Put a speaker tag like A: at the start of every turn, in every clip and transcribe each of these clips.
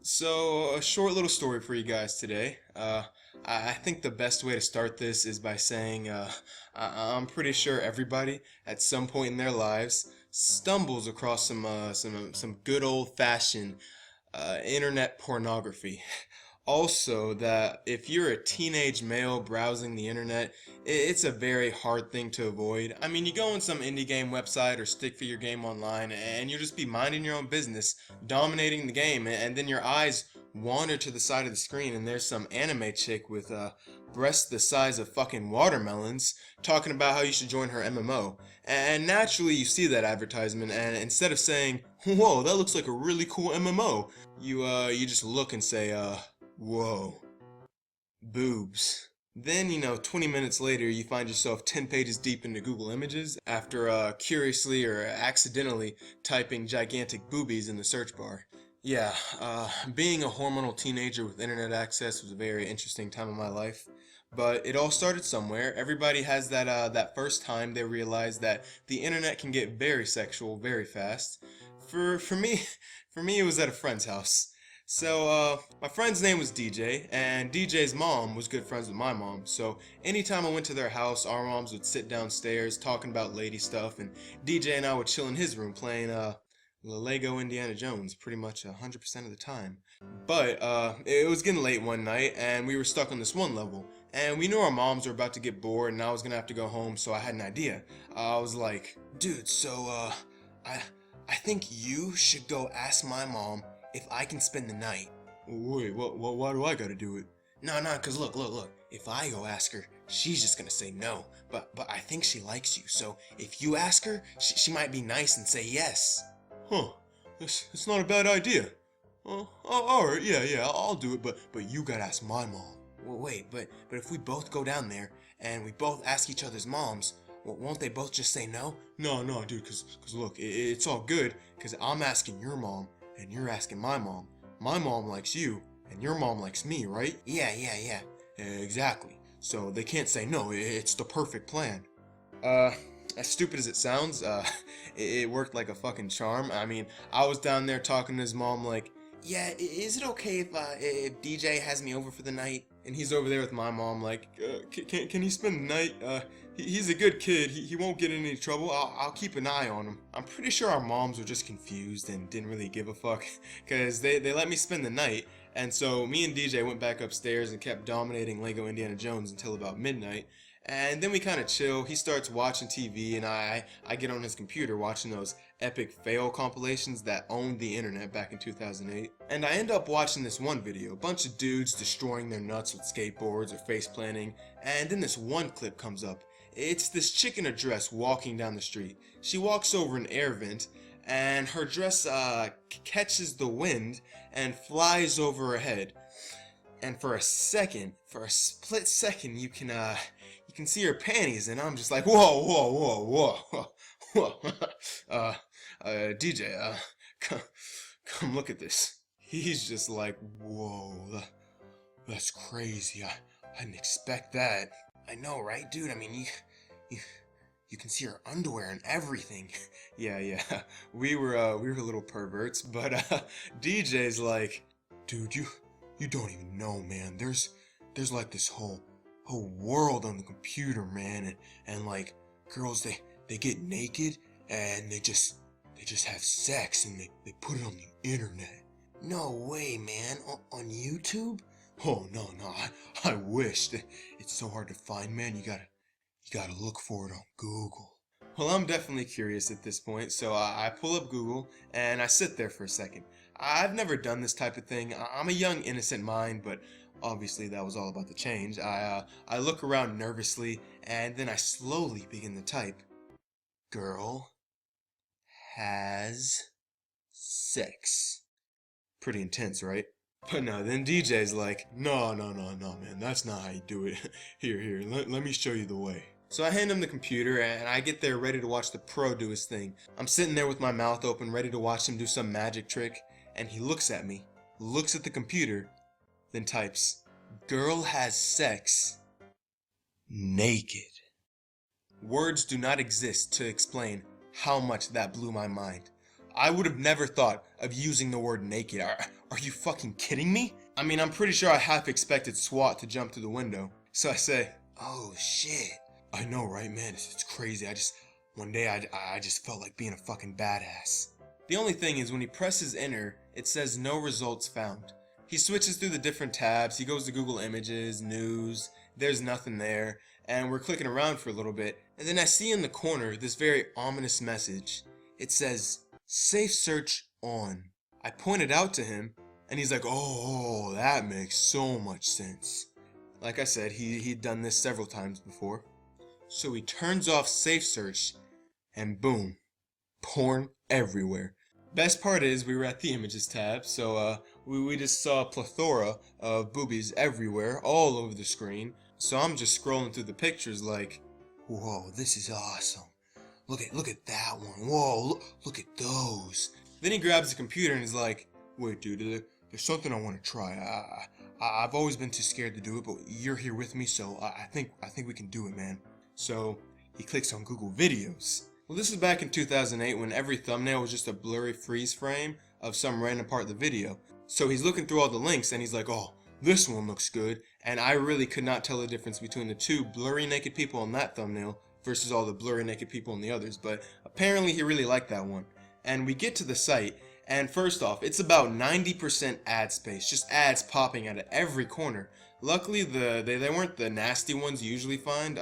A: So, a short little story for you guys today. I think the best way to start this is by saying I'm pretty sure everybody at some point in their lives stumbles across some good old-fashioned internet pornography. Also, that if you're a teenage male browsing the internet, it's a very hard thing to avoid. I mean, you go on some indie game website or stick figure game online, and you'll just be minding your own business, dominating the game, and then your eyes wander to the side of the screen, and there's some anime chick with breasts the size of fucking watermelons talking about how you should join her MMO. And naturally, you see that advertisement, and instead of saying, "Whoa, that looks like a really cool MMO," you just look and say, whoa, boobs. Then, 20 minutes later, you find yourself 10 pages deep into Google Images after curiously or accidentally typing gigantic boobies in the search bar. Yeah, being a hormonal teenager with internet access was a very interesting time of my life. But it all started somewhere. Everybody has that first time they realize that the internet can get very sexual very fast. For me, for me, it was at a friend's house. So, my friend's name was DJ, and DJ's mom was good friends with my mom. So, anytime I went to their house, our moms would sit downstairs talking about lady stuff, and DJ and I would chill in his room playing Lego Indiana Jones pretty much 100% of the time. But it was getting late one night, and we were stuck on this one level. And we knew our moms were about to get bored, and I was gonna have to go home, so I had an idea. I was like, dude, so I think you should go ask my mom if I can spend the night. Wait, why do I gotta do it? No, cause look. If I go ask her, she's just gonna say no. But I think she likes you, so if you ask her, she might be nice and say yes. Huh, it's not a bad idea. Alright, yeah, I'll do it, but you gotta ask my mom. Well, wait, but if we both go down there, and we both ask each other's moms, won't they both just say no? No, dude, cause look, it's all good, cause I'm asking your mom, and you're asking my mom. My mom likes you, and your mom likes me, right? Yeah. Exactly. So they can't say no, it's the perfect plan. As stupid as it sounds, it worked like a fucking charm. I mean, I was down there talking to his mom like, yeah, is it okay if DJ has me over for the night? And he's over there with my mom like, can he spend the night? He's a good kid. He won't get in any trouble. I'll keep an eye on him. I'm pretty sure our moms were just confused and didn't really give a fuck. Because they let me spend the night. And so me and DJ went back upstairs and kept dominating Lego Indiana Jones until about midnight. And then we kind of chill. He starts watching TV, and I get on his computer watching those epic fail compilations that owned the internet back in 2008. And I end up watching this one video, a bunch of dudes destroying their nuts with skateboards or face planting, and then this one clip comes up. It's this chick in a dress walking down the street. She walks over an air vent, and her dress catches the wind and flies over her head. And for a split second, you can see her panties, and I'm just like, whoa. DJ, come look at this. He's just like, whoa, that's crazy. I didn't expect that. I know, right, dude? I mean, you can see her underwear and everything. Yeah. We were little perverts, but DJ's like, dude, you don't even know, man. There's like this whole world on the computer, man, and like girls, they get naked and they just have sex and they put it on the internet. No way, man. On YouTube? Oh no, I wish. It's so hard to find, man. You gotta look for it on Google. Well, I'm definitely curious at this point, so I pull up Google and I sit there for a second. I've never done this type of thing. I'm a young, innocent mind, but obviously that was all about to change. I look around nervously, and then I slowly begin to type. Girl has sex. Pretty intense, right? But no, then DJ's like, no, man, that's not how you do it. Here, let me show you the way. So I hand him the computer, and I get there ready to watch the pro do his thing. I'm sitting there with my mouth open, ready to watch him do some magic trick, and he looks at me, looks at the computer, then types, girl has sex naked. Words do not exist to explain how much that blew my mind. I would have never thought of using the word naked are you fucking kidding me? I mean, I'm pretty sure I half expected SWAT to jump through the window. So I say, oh shit. I know, right, man? It's crazy. One day I just felt like being a fucking badass. The only thing is when he presses enter, it says no results found. He switches through the different tabs, he goes to Google Images, News, there's nothing there, and we're clicking around for a little bit, and then I see in the corner this very ominous message. It says, safe search on. I point it out to him, and he's like, oh, that makes so much sense. Like I said, he'd done this several times before. So he turns off safe search, and boom, porn everywhere. Best part is we were at the images tab, so we just saw a plethora of boobies everywhere, all over the screen. So I'm just scrolling through the pictures like, whoa, this is awesome. Look at that one. Whoa, look at those. Then he grabs the computer and is like, wait, dude, there's something I want to try. I've always been too scared to do it, but you're here with me, so I think we can do it, man. So he clicks on Google Videos. Well, this is back in 2008 when every thumbnail was just a blurry freeze frame of some random part of the video. So he's looking through all the links and he's like, oh, this one looks good. And I really could not tell the difference between the two blurry naked people on that thumbnail versus all the blurry naked people on the others. But apparently he really liked that one. And we get to the site, and first off, it's about 90% ad space, just ads popping out of every corner. Luckily, they weren't the nasty ones you usually find.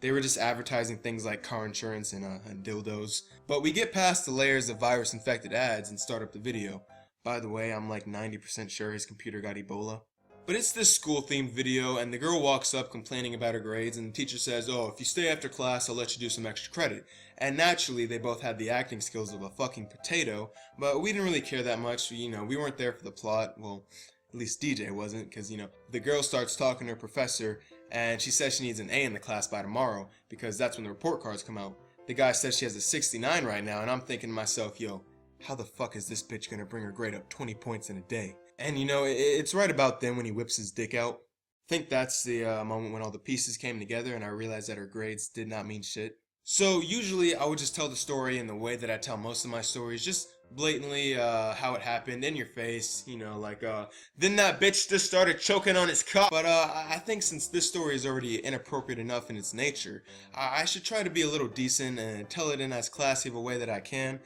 A: They were just advertising things like car insurance and dildos. But we get past the layers of virus-infected ads and start up the video. By the way, I'm like 90% sure his computer got Ebola. But it's this school-themed video, and the girl walks up complaining about her grades, and the teacher says, oh, if you stay after class, I'll let you do some extra credit. And naturally, they both had the acting skills of a fucking potato, but we didn't really care that much. We weren't there for the plot. Well, at least DJ wasn't, because, the girl starts talking to her professor, and she says she needs an A in the class by tomorrow, because that's when the report cards come out. The guy says she has a 69 right now, and I'm thinking to myself, yo, how the fuck is this bitch gonna bring her grade up 20 points in a day? And it's right about then when he whips his dick out. I think that's the moment when all the pieces came together and I realized that her grades did not mean shit. So usually I would just tell the story in the way that I tell most of my stories, just blatantly how it happened in your face, then that bitch just started choking on his cock. But I think since this story is already inappropriate enough in its nature, I should try to be a little decent and tell it in as classy of a way that I can.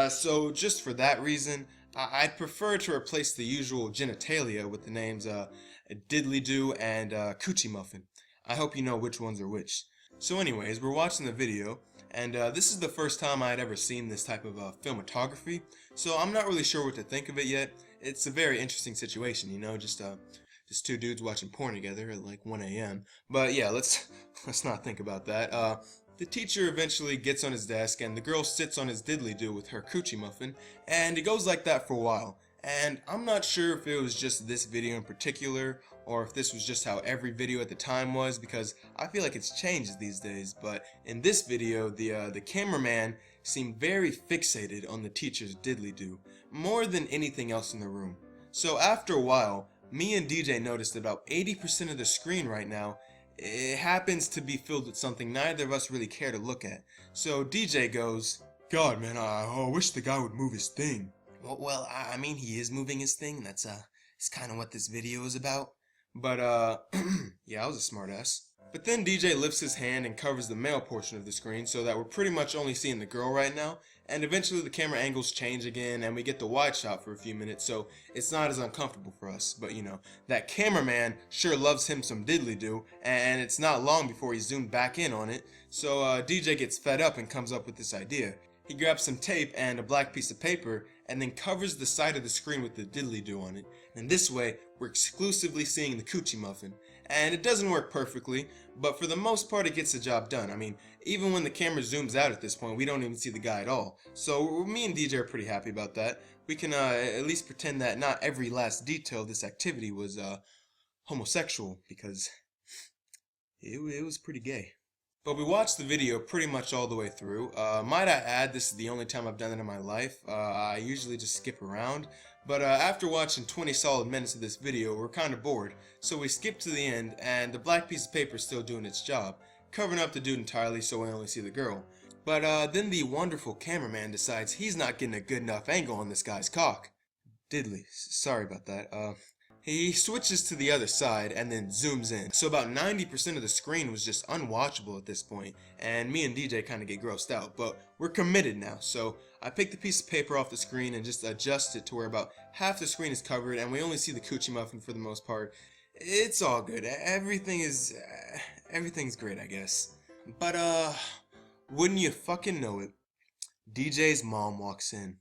A: So just for that reason, I'd prefer to replace the usual genitalia with the names Diddly-Doo and Coochie Muffin. I hope you know which ones are which. So anyways, we're watching the video, and this is the first time I had ever seen this type of filmography, so I'm not really sure what to think of it yet. It's a very interesting situation, just two dudes watching porn together at like 1 a.m. But yeah, let's not think about that. The teacher eventually gets on his desk, and the girl sits on his diddly-do with her Coochie Muffin, and it goes like that for a while. And I'm not sure if it was just this video in particular, or if this was just how every video at the time was, because I feel like it's changed these days. But in this video, the cameraman seemed very fixated on the teacher's diddly-do, more than anything else in the room. So after a while, me and DJ noticed that about 80% of the screen right now, it happens to be filled with something neither of us really care to look at. So DJ goes, God, man, I wish the guy would move his thing. Well, I mean, he is moving his thing. That's kind of what this video is about. But, yeah, I was a smartass. But then DJ lifts his hand and covers the male portion of the screen so that we're pretty much only seeing the girl right now. And eventually the camera angles change again and we get the wide shot for a few minutes, so it's not as uncomfortable for us. But that cameraman sure loves him some diddly-do, and it's not long before he zoomed back in on it. So DJ gets fed up and comes up with this idea. He grabs some tape and a black piece of paper and then covers the side of the screen with the diddly-do on it. And this way, we're exclusively seeing the Coochie Muffin. And it doesn't work perfectly, but for the most part it gets the job done. I mean, even when the camera zooms out at this point, we don't even see the guy at all. So me and DJ are pretty happy about that. We can at least pretend that not every last detail of this activity was homosexual, because it was pretty gay. But we watched the video pretty much all the way through. Might I add, this is the only time I've done it in my life. I usually just skip around. But after watching 20 solid minutes of this video, we're kind of bored. So we skip to the end, and the black piece of paper is still doing its job, covering up the dude entirely so we only see the girl. But then the wonderful cameraman decides he's not getting a good enough angle on this guy's cock. Diddley, sorry about that. He switches to the other side and then zooms in. So about 90% of the screen was just unwatchable at this point, and me and DJ kind of get grossed out, but we're committed now. So I pick the piece of paper off the screen and just adjust it to where about half the screen is covered and we only see the coochie muffin for the most part. It's all good. Everything's great, I guess. But wouldn't you fucking know it, DJ's mom walks in.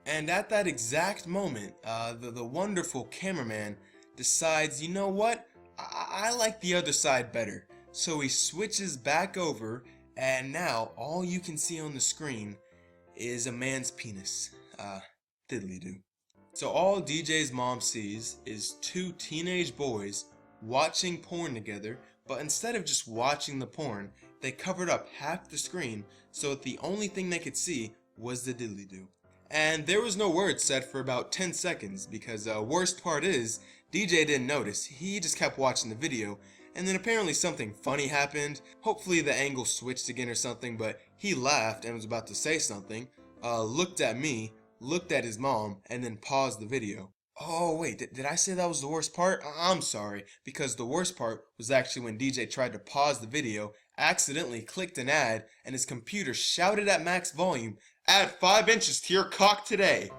A: And at that exact moment, the wonderful cameraman decides, you know what? I like the other side better. So he switches back over, and now all you can see on the screen is a man's penis. Diddly do. So all DJ's mom sees is two teenage boys watching porn together, but instead of just watching the porn, they covered up half the screen so that the only thing they could see was the diddly do. And there was no word said for about 10 seconds because worst part is, DJ didn't notice. He just kept watching the video, and then apparently something funny happened. Hopefully the angle switched again or something, but he laughed and was about to say something, looked at me, looked at his mom, and then paused the video. Oh wait, did I say that was the worst part? I'm sorry, because the worst part was actually when DJ tried to pause the video, accidentally clicked an ad, and his computer shouted at max volume, "Add 5 inches to your cock today."